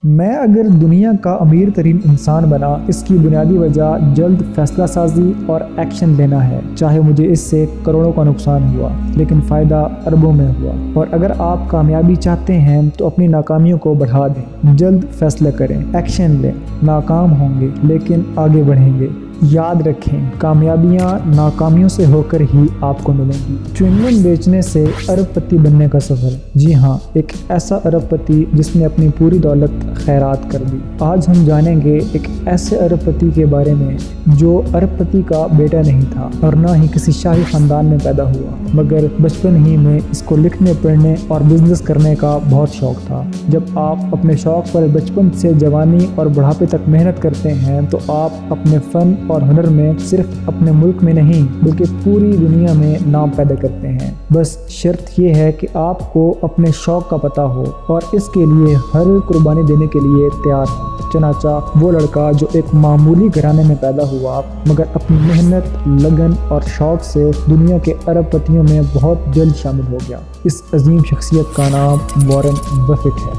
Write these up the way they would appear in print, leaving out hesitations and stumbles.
میں اگر دنیا کا امیر ترین انسان بنا، اس کی بنیادی وجہ جلد فیصلہ سازی اور ایکشن لینا ہے، چاہے مجھے اس سے کروڑوں کا نقصان ہوا لیکن فائدہ اربوں میں ہوا۔ اور اگر آپ کامیابی چاہتے ہیں تو اپنی ناکامیوں کو بڑھا دیں، جلد فیصلہ کریں، ایکشن لیں۔ ناکام ہوں گے لیکن آگے بڑھیں گے۔ یاد رکھیں، کامیابیاں ناکامیوں سے ہو کر ہی آپ کو ملیں گی۔ چوئنگم بیچنے سے ارب پتی بننے کا سفر۔ جی ہاں، ایک ایسا ارب پتی جس نے اپنی پوری دولت خیرات کر دی۔ آج ہم جانیں گے ایک ایسے ارب پتی کے بارے میں جو ارب پتی کا بیٹا نہیں تھا اور نہ ہی کسی شاہی خاندان میں پیدا ہوا، مگر بچپن ہی میں اس کو لکھنے پڑھنے اور بزنس کرنے کا بہت شوق تھا۔ جب آپ اپنے شوق پر بچپن سے جوانی اور بڑھاپے تک محنت کرتے ہیں تو آپ اپنے فن اور ہنر میں صرف اپنے ملک میں نہیں بلکہ پوری دنیا میں نام پیدا کرتے ہیں۔ بس شرط یہ ہے کہ آپ کو اپنے شوق کا پتہ ہو اور اس کے لیے ہر قربانی دینے کے لیے تیار ہو۔ چنانچہ وہ لڑکا جو ایک معمولی گھرانے میں پیدا ہوا مگر اپنی محنت، لگن اور شوق سے دنیا کے ارب پتیوں میں بہت جلد شامل ہو گیا۔ اس عظیم شخصیت کا نام وارن بفیٹ ہے۔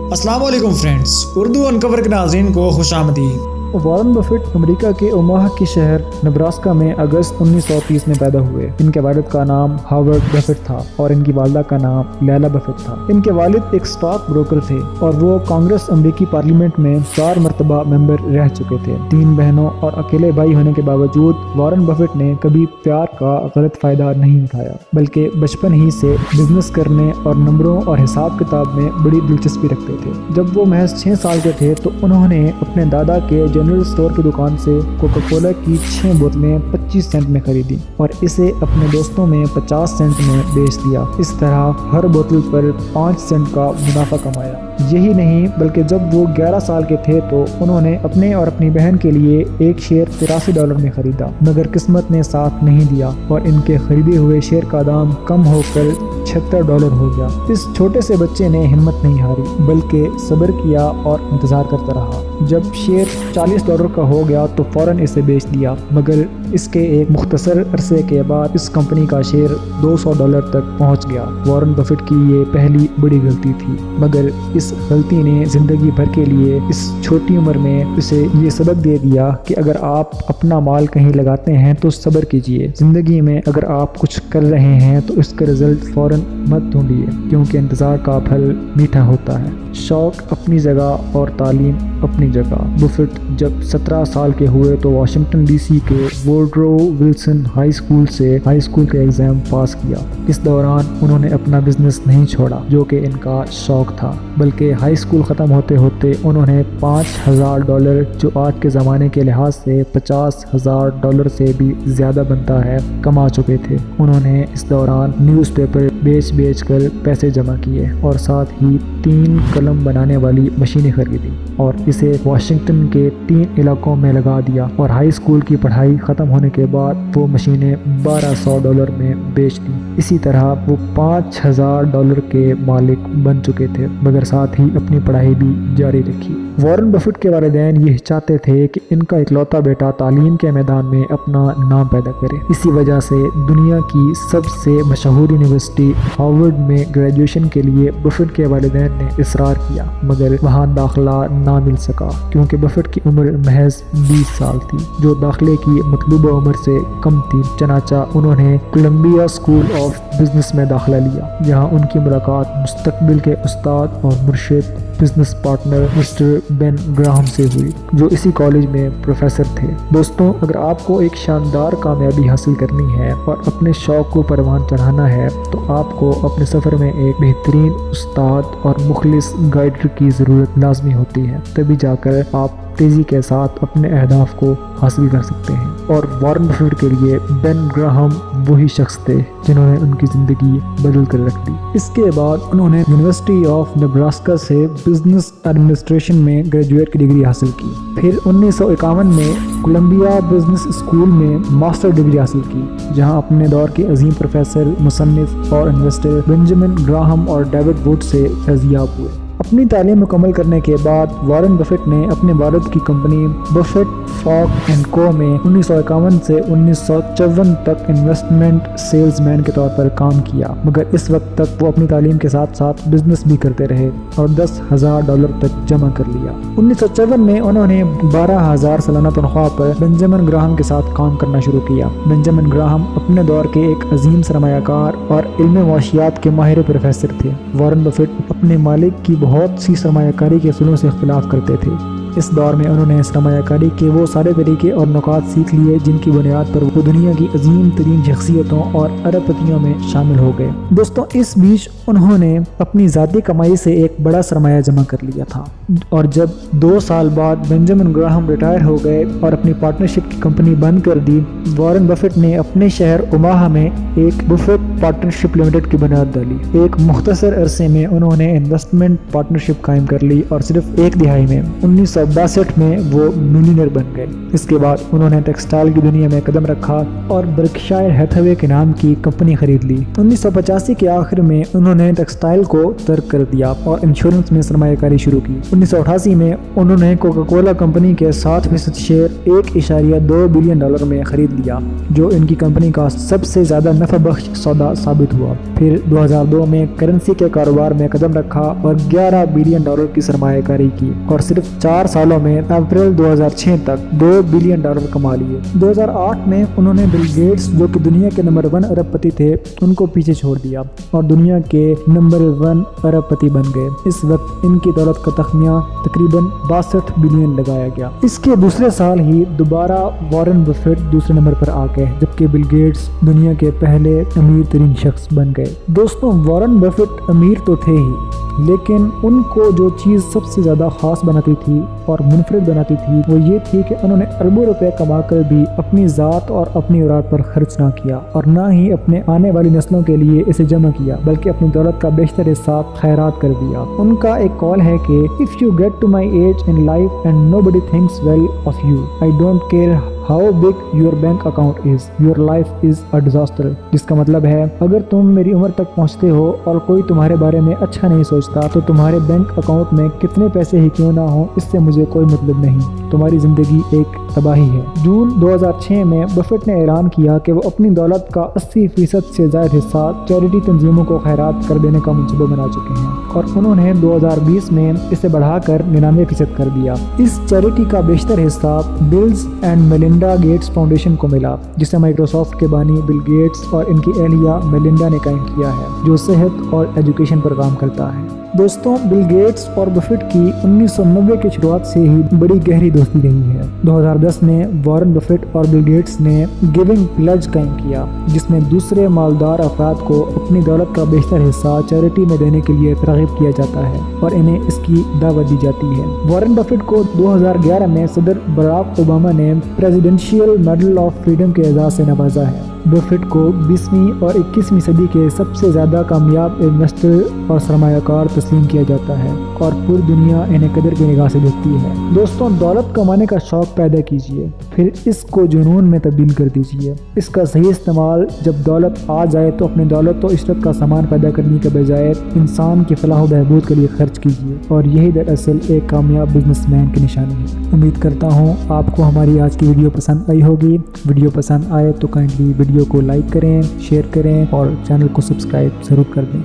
السلام علیکم فرینڈز، اردو انکور کے ناظرین کو خوش آمدید۔ وارن بفیٹ امریکہ کے اوماہا کے شہر نبراسکا میں اگست 1930 میں پیدا ہوئے۔ ان کے والد کا نام ہاورڈ بفیٹ تھا اور ان کی والدہ کا نام لیلا بفیٹ تھا۔ ان کے والد ایک سٹاک بروکر تھے اور وہ کانگریس امریکی پارلیمنٹ میں 4 مرتبہ ممبر رہ چکے تھے۔ 3 بہنوں اور اکیلے بھائی ہونے کے باوجود وارن بفیٹ نے کبھی پیار کا غلط فائدہ نہیں اٹھایا، بلکہ بچپن ہی سے بزنس کرنے اور نمبروں اور حساب کتاب میں بڑی دلچسپی رکھتے تھے۔ جب وہ محض 6 سال کے تھے تو انہوں نے اپنے دادا کے جنرل اسٹور کی دکان سے کوکا کولا کی 6 بوتلیں 25 سینٹ میں خریدی اور اسے اپنے دوستوں میں 50 سینٹ میں بیچ دیا۔ اس طرح ہر بوتل پر 5 سینٹ کا منافع کمایا۔ یہی نہیں بلکہ جب وہ 11 سال کے تھے تو انہوں نے اپنے اور اپنی بہن کے لیے ایک شیئر $83 میں خریدا، مگر قسمت نے ساتھ نہیں دیا اور ان کے خریدے ہوئے شیئر کا دام کم ہو کر $76 ہو گیا۔ اس چھوٹے سے بچے نے ہمت نہیں ہاری بلکہ صبر کیا اور انتظار کرتا رہا۔ جب شیئر $40 کا ہو گیا تو فوراً اسے بیچ دیا، مگر اس کے ایک مختصر عرصے کے بعد اس کمپنی کا شیئر $200 تک پہنچ گیا۔ وارن بفیٹ کی یہ پہلی بڑی غلطی تھی، مگر اس غلطی نے زندگی بھر کے لیے اس چھوٹی عمر میں اسے یہ سبق دے دیا کہ اگر آپ اپنا مال کہیں لگاتے ہیں تو صبر کیجیے۔ زندگی میں اگر آپ کچھ کر رہے ہیں تو اس کا رزلٹ فوراً مت ڈھونڈیے، کیونکہ انتظار کا پھل میٹھا ہوتا ہے۔ شوق اپنی جگہ اور تعلیم اپنی جگہ۔ بفیٹ جب 17 سال کے ہوئے تو واشنگٹن ڈی سی کے ووڈرو ولسن ہائی اسکول کا ایگزام پاس کیا۔ اس دوران انہوں نے اپنا بزنس نہیں چھوڑا جو کہ ان کا شوق تھا، بلکہ ہائی اسکول ختم ہوتے ہوتے انہوں نے $5000 جو آج کے زمانے کے لحاظ سے $50,000 سے بھی زیادہ بنتا ہے کما چکے تھے۔ انہوں نے اس دوران نیوز پیپر بیچ کر پیسے جمع کیے اور ساتھ ہی 3 قلم بنانے والی مشینیں خریدی اور اسے واشنگٹن کے 3 علاقوں میں لگا دیا، اور ہائی اسکول کی پڑھائی ختم ہونے کے بعد وہ مشینیں $1200 میں بیچ دی۔ اسی طرح وہ $5000 کے مالک بن چکے تھے، مگر ساتھ ہی اپنی پڑھائی بھی جاری رکھی۔ وارن بفیٹ کے والدین یہ چاہتے تھے کہ ان کا اکلوتا بیٹا تعلیم کے میدان میں اپنا نام پیدا کرے۔ اسی وجہ سے دنیا کی سب سے مشہور یونیورسٹی ہارورڈ میں گریجویشن کے لیے بفیٹ کے والدین نے اصرار کیا، مگر وہاں داخلہ نہ مل سکا کیونکہ بفیٹ کی عمر محض 20 سال تھی، جو داخلے کی مطلوبہ عمر سے کم تھی۔ چنانچہ انہوں نے کولمبیا اسکول آف بزنس میں داخلہ لیا، جہاں ان کی ملاقات مستقبل کے استاد اور مرشد بزنس پارٹنر مسٹر بین گراہم سے ہوئی، جو اسی کالج میں پروفیسر تھے۔ دوستوں، اگر آپ کو ایک شاندار کامیابی حاصل کرنی ہے اور اپنے شوق کو پروان چڑھانا ہے تو آپ کو اپنے سفر میں ایک بہترین استاد اور مخلص گائیڈر کی ضرورت لازمی ہوتی ہے، تبھی جا کر آپ تیزی کے ساتھ اپنے اہداف کو حاصل کر سکتے ہیں۔ اور وارن بفیٹ کے لیے بین گراہم وہی شخص تھے جنہوں نے ان کی زندگی بدل کر رکھ دی۔ اس کے بعد انہوں نے یونیورسٹی آف نبراسکا سے بزنس ایڈمنسٹریشن میں گریجویٹ کی ڈگری حاصل کی۔ پھر 1951 میں کولمبیا بزنس اسکول میں ماسٹر ڈگری حاصل کی، جہاں اپنے دور کے عظیم پروفیسر، مصنف اور انویسٹر بنجامن گراہم اور ڈیوڈ ووڈ سے فیضیاب ہوئے۔ اپنی تعلیم مکمل کرنے کے بعد وارن بفیٹ نے اپنے والد کی کمپنی بفیٹ فاک اینڈ کو میں 1951 سے 1954 تک انویسٹمنٹ سیلز مین کے طور پر کام کیا، مگر اس وقت تک وہ اپنی تعلیم کے ساتھ ساتھ بزنس بھی کرتے رہے اور $10,000 تک جمع کر لیا۔ 1954 میں انہوں نے 12,000 سالانہ تنخواہ پر بنجامن گراہم کے ساتھ کام کرنا شروع کیا۔ بنجامن گراہم اپنے دور کے ایک عظیم سرمایہ کار اور علم معاشیات کے ماہر پروفیسر تھے۔ وارن بفیٹ اپنے مالک کی بہت سی سرمایہ کاری کے اصولوں سے اختلاف کرتے تھے۔ اس دور میں انہوں نے سرمایہ کاری کے وہ سارے طریقے اور نکات سیکھ لیے جن کی بنیاد پر وہ دنیا کی عظیم ترین شخصیتوں اور ارب پتیوں میں شامل ہو گئے۔ دوستوں، اس بیچ انہوں نے اپنی ذاتی کمائی سے ایک بڑا سرمایہ جمع کر لیا تھا، اور جب 2 سال بعد بنجامن گراہم ریٹائر ہو گئے اور اپنی پارٹنرشپ کی کمپنی بند کر دی، وارن بفیٹ نے اپنے شہر اوماہا میں ایک بفیٹ پارٹنرشپ لمیٹڈ کی بنیاد ڈالی۔ ایک مختصر عرصے میں انہوں نے انویسٹمنٹ پارٹنرشپ قائم کر لی اور صرف ایک دہائی میں 1962 میں وہ ملینئر بن گئے۔ اس کے بعد انہوں نے ٹیکسٹائل کی دنیا میں قدم رکھا اور برکشائر ہیتھوے کے نام کی کمپنی خرید لی۔ 1985 کے آخر میں انہوں نے ٹیکسٹائل کو ترک کر دیا اور انشورنس میں سرمایہ کاری شروع کی۔ 1988 میں انہوں نے کوکا کولا کمپنی کے 7% شیئر $1.2 بلین میں خرید لیا، جو ان کی کمپنی کا سب سے زیادہ نفع بخش سودا ثابت ہوا۔ پھر 2002 میں کرنسی کے کاروبار میں قدم رکھا اور $11 بلین کی سرمایہ کاری کی، اور صرف 4 سالوں میں اپریل 2006 تک $2 بلین کما لیے۔ 2008 میں انہوں نے بل گیٹس، جو کہ دنیا کے نمبر 1 ارب پتی تھے، ان کو پیچھے چھوڑ دیا اور دنیا کے نمبر 1 ارب پتی بن گئے۔ اس وقت ان کی دولت کا تخمینہ تقریباً $62 بلین لگایا گیا۔ اس کے دوسرے سال ہی دوبارہ وارن بفیٹ دوسرے نمبر پر آ گئے، جبکہ بل گیٹس دنیا کے پہلے امیر ترین شخص بن گئے۔ دوستوں، وارن بفیٹ امیر تو تھے ہی، لیکن ان کو جو چیز سب سے زیادہ خاص بناتی تھی اور منفرد بناتی تھی وہ یہ تھی کہ انہوں نے اربوں روپے کما کر بھی اپنی ذات اور اپنی اولاد پر خرچ نہ کیا، اور نہ ہی اپنے آنے والی نسلوں کے لیے اسے جمع کیا، بلکہ اپنی دولت کا بیشتر حصہ خیرات کر دیا۔ ان کا ایک قول ہے کہ if you get to my age in life and nobody thinks well of you, I don't care how big your bank account is, your life is a disaster۔ جس کا مطلب ہے اگر تم میری عمر تک پہنچتے ہو اور کوئی تمہارے بارے میں اچھا نہیں سوچتا تو تمہارے بینک اکاؤنٹ میں کتنے پیسے ہی کیوں نہ ہوں، اس سے مجھے کوئی مطلب نہیں، تمہاری زندگی ایک تباہی ہے۔ جون 2006 میں بفیٹ نے اعلان کیا کہ وہ اپنی دولت کا 80% سے زائد حصہ چیریٹی تنظیموں کو خیرات کر دینے کا منصوبہ بنا چکے ہیں، اور انہوں نے 2020 میں اسے بڑھا کر 99% کر دیا۔ اس چیریٹی کا بیشتر حصہ Bills and Melinda Gates Foundation کو ملا، جسے مائکروسافٹ کے بانی بل گیٹس اور ان کی اہلیہ میلنڈا نے قائم کیا ہے، جو صحت اور ایجوکیشن پر کام کرتا ہے۔ دوستوں، بل گیٹس اور بفیٹ کی 1990 کی شروعات سے ہی بڑی گہری دوستی رہی ہے۔ 2010 میں وارن بفیٹ اور بل گیٹس نے گیونگ پلج قائم کیا، جس میں دوسرے مالدار افراد کو اپنی دولت کا بیشتر حصہ چیریٹی میں دینے کے لیے ترغیب کیا جاتا ہے اور انہیں اس کی دعوت دی جاتی ہے۔ وارن بفیٹ کو 2011 میں صدر براک اوباما نے پریزیڈنشیل میڈل آف فریڈم کے اعزاز سے نوازا ہے۔ بفیٹ کو 20ویں اور 21ویں صدی کے سب سے زیادہ کامیاب انویسٹر اور سرمایہ کار تسلیم کیا جاتا ہے، اور پوری دنیا انہیں قدر کی نگاہ سے دیکھتی ہے۔ دوستوں، دولت کمانے کا شوق پیدا کیجیے، پھر اس کو جنون میں تبدیل کر دیجیے۔ اس کا صحیح استعمال جب دولت آ جائے تو اپنی دولت و عشرت کا سامان پیدا کرنے کے بجائے انسان کی فلاح و بہبود کے لیے خرچ کیجیے، اور یہی دراصل ایک کامیاب بزنس مین کی نشانی ہے۔ امید کرتا ہوں آپ کو ہماری آج کی ویڈیو پسند آئی ہوگی۔ ویڈیو پسند آئے تو کائنڈلی ویڈیو کو لائک کریں، شیئر کریں اور چینل کو سبسکرائب ضرور کر دیں۔